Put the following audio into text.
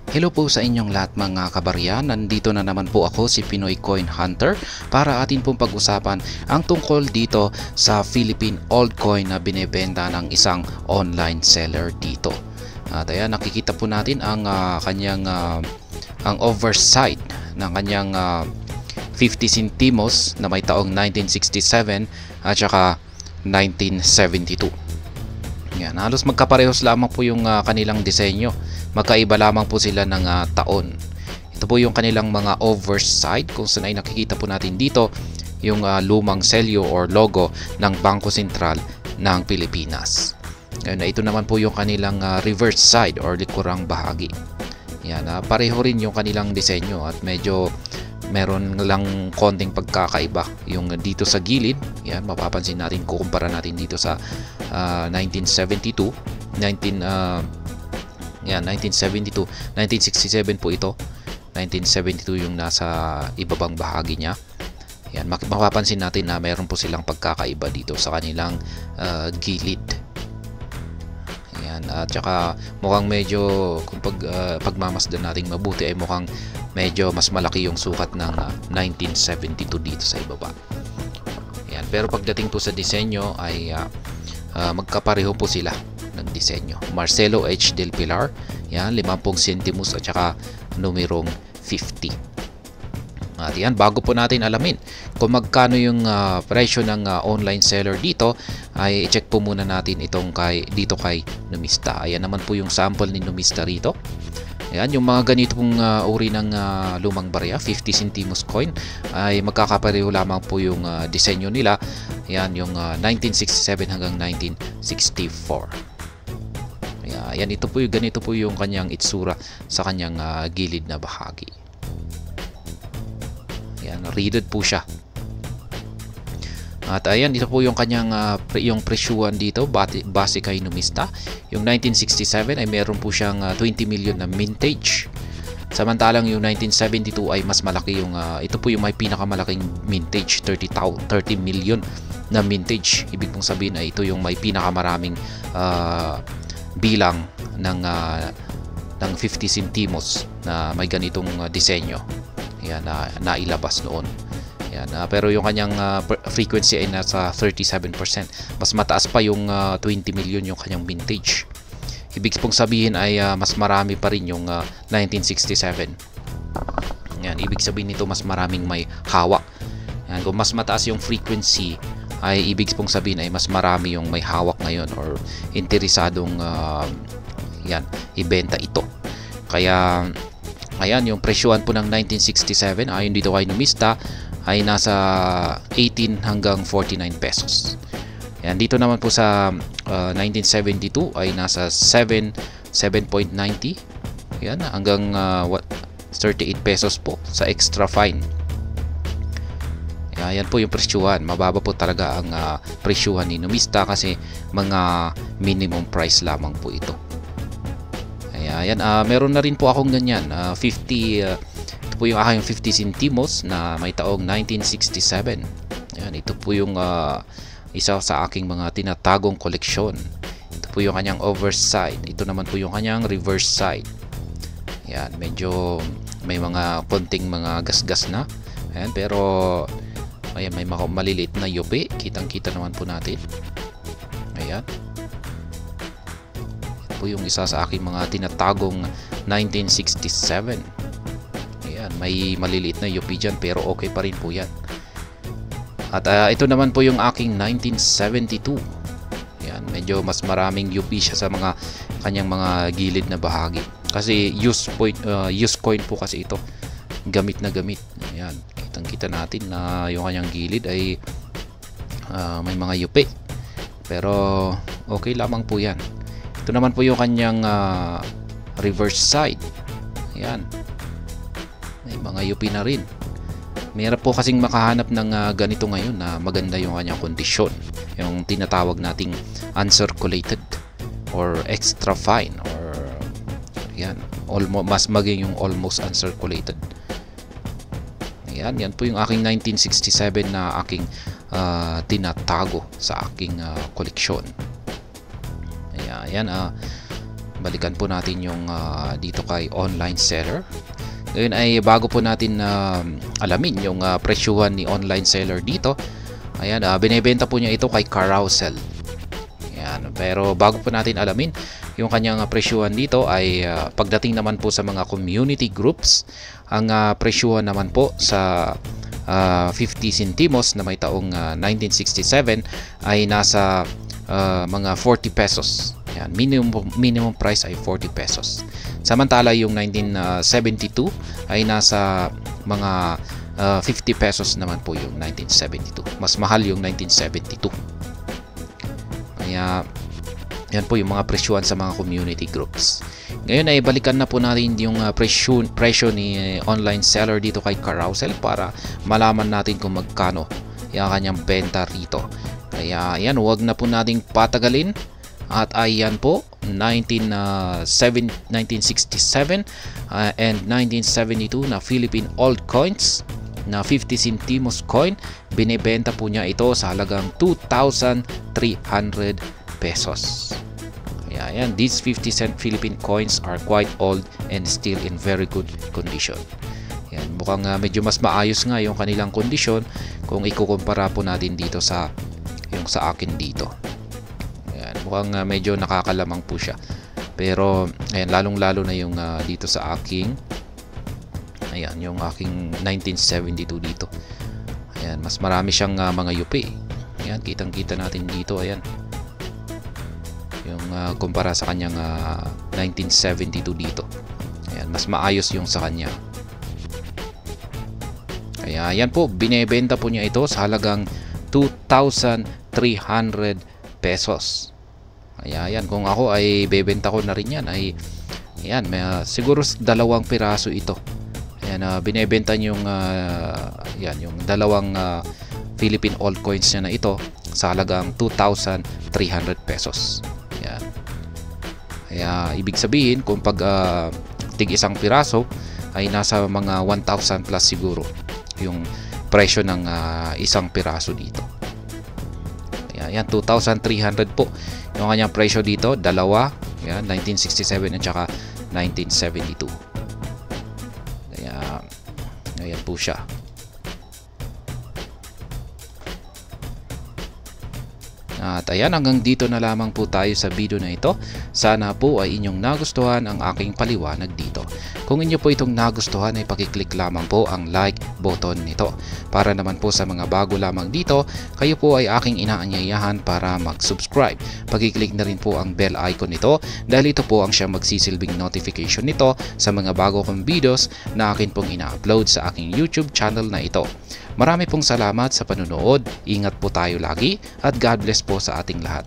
Hello po sa inyong lahat mga kabaryan, nandito na naman po ako si Pinoy Coin Hunter para atin pong pag-usapan ang tungkol dito sa Philippine Old Coin na binebenta ng isang online seller dito. At ayan, nakikita po natin ang kanyang ang oversight ng kanyang 50 centimos na may taong 1967 at saka 1972. Yan, halos magkaparehos lamang po yung kanilang disenyo. Magkaiba lamang po sila ng taon. Ito po yung kanilang mga oversight kung saan ay nakikita po natin dito yung lumang selyo or logo ng Bangko Sentral ng Pilipinas. Ngayon, ito naman po yung kanilang reverse side or likurang bahagi. Yan, pareho rin yung kanilang disenyo at medyo meron lang konting pagkakaiba yung dito sa gilid. Yan, mapapansin natin, kukumpara natin dito sa 1972, 1967 po ito. 1972 yung nasa ibabang bahagi niya. Yan, mapapansin natin na meron po silang pagkakaiba dito sa kanilang gilid. Yan, at saka mukhang medyo kung pagmamasdan natin mabuti ay mukhang medyo mas malaki yung sukat ng 1972 dito sa ibaba. Yan, pero pagdating po sa disenyo ay magkapareho po sila ng disenyo. Marcelo H. Del Pilar, yan, 50 centimos at saka numerong 50. At yan, bago po natin alamin kung magkano yung presyo ng online seller dito, ay i-check po muna natin itong dito kay Numista. Ayan naman po yung sample ni Numista rito. Ayan, yung mga ganito pong uri ng lumang barya, 50 centimos coin, ay magkakapareho lamang po yung disenyo nila. Ayan, yung 1967 hanggang 1964. Ayan, ito po yung ganito po yung kanyang itsura sa kanyang gilid na bahagi. Ayan, reeded po siya. At ayan, ito po yung kanyang yung presyuhan dito base kay Numista. Yung 1967 ay meron po siyang 20 million na mintage. Samantalang yung 1972 ay mas malaki yung ito po yung may pinakamalaking mintage, 30 million na mintage. Ibig pong sabihin ay ito yung may pinakamaraming bilang ng 50 centimos na may ganitong disenyo. Yan, nailabas noon. Yan, pero yung kanyang frequency ay nasa 37%. Mas mataas pa yung 20 million yung kanyang vintage. Ibig pong sabihin ay mas marami pa rin yung 1967. Yan, ibig sabihin nito mas maraming may hawak. Yan, kung mas mataas yung frequency ay ibig pong sabihin ay mas marami yung may hawak ngayon or interesadong yan, ibenta ito. Kaya ayan, yung presyuhan po ng 1967 ayon dito kay Numista ay nasa 18 hanggang 49 pesos. Yan, dito naman po sa 1972 ay nasa 7.90 yan hanggang 38 pesos po sa extra fine. Yan po yung presyuhan. Mababa po talaga ang presyuhan ni Numista kasi mga minimum price lamang po ito. Ayan, meron na rin po akong ganyan 50 ito po yung aking 50 centimos na may taong 1967. Ayan, ito po yung isa sa aking mga tinatagong koleksyon. Ito po yung kanyang oversight. Ito naman po yung kanyang reverse side. Ayan, medyo may mga konting mga gasgas na. Ayan, pero ayan, may maliliit na yupi. Kitang-kita naman po natin. Ayan. Ito po yung isa sa aking mga tinatagong 1967. Ayan, may maliliit na yupi dyan pero okay pa rin po yan. At ito naman po yung aking 1972. Ayan, medyo mas maraming yupi siya sa mga kanyang mga gilid na bahagi. Kasi use coin po kasi ito. Gamit na gamit. Ayan, kitang-kita natin na yung kanyang gilid ay may mga yupi. Pero okay lamang po yan. Ito naman po yung kanyang reverse side. Ayan. May mga yupi na rin. Mayroon po kasing makahanap ng ganito ngayon na maganda yung kanyang kondisyon. Yung tinatawag nating uncirculated or extra fine or yan, mas maging yung almost uncirculated. Ayan, yan po yung aking 1967 na aking tinatago sa aking koleksyon. Ayan, balikan po natin yung dito kay online seller. Ngayon ay bago po natin alamin yung presyuhan ni online seller dito. Ayan, binebenta po niya ito kay Carousel. Ayan, pero bago po natin alamin yung kanyang presyuhan dito ay pagdating naman po sa mga community groups, ang presyuhan naman po sa 50 centimos na may taong 1967 ay nasa mga 40 pesos. Ayan, minimum price ay 40 pesos. Samantala yung 1972 ay nasa mga 50 pesos naman po yung 1972. Mas mahal yung 1972. Kaya yan po yung mga presyuhan sa mga community groups. Ngayon ay balikan na po natin yung presyo ni online seller dito kay Carousel para malaman natin kung magkano yung kanyang benta rito. Kaya yan, huwag na po nating patagalin. At ayan po, 1967 and 1972 na Philippine old coins na 50 centimos coin, binebenta po niya ito sa halagang 2,300 pesos. Kaya yan, these 50 cent Philippine coins are quite old and still in very good condition. Yan, mukhang medyo mas maayos nga yung kanilang kondisyon kung ikukumpara po natin dito sa yung sa akin dito. Yan, mukhang medyo nakakalamang po siya. Pero ayan, lalong-lalo na yung dito sa aking, ayan, yung aking 1972 dito. Ayan, mas marami siyang mga yupi. Ayan, kitang-kita natin dito, ayan. Yung kumpara sa kanyang 1972 dito. Ayan, mas maayos yung sa kanya. Kaya ayan po, binebenta po niya ito sa halagang 2,300 pesos. Kaya ayan, kung ako ay bebenta ko na rin yan, ay ayan, siguro 2 piraso ito. Ayan, binebenta yung yan, yung 2 Philippine old coins niya na ito sa halagang 2,300 pesos. Ayan. Kaya ibig sabihin, kung pag tig 1 piraso ay nasa mga 1,000 plus siguro yung presyo ng 1 piraso dito. Ayan, 2,300 po yung kanyang presyo dito, 2, yan, 1967 at saka 1972. Kaya ayan po siya. At ayan, hanggang dito na lamang po tayo sa video na ito. Sana po ay inyong nagustuhan ang aking paliwanag dito. Kung inyo po itong nagustuhan ay pakiclick lamang po ang like button nito. Para naman po sa mga bago lamang dito, kayo po ay aking inaanyayahan para mag-subscribe. Pakiclick na rin po ang bell icon nito dahil ito po ang siyang magsisilbing notification nito sa mga bago kong videos na akin pong ina-upload sa aking YouTube channel na ito. Marami pong salamat sa panunood, ingat po tayo lagi at God bless po sa ating lahat.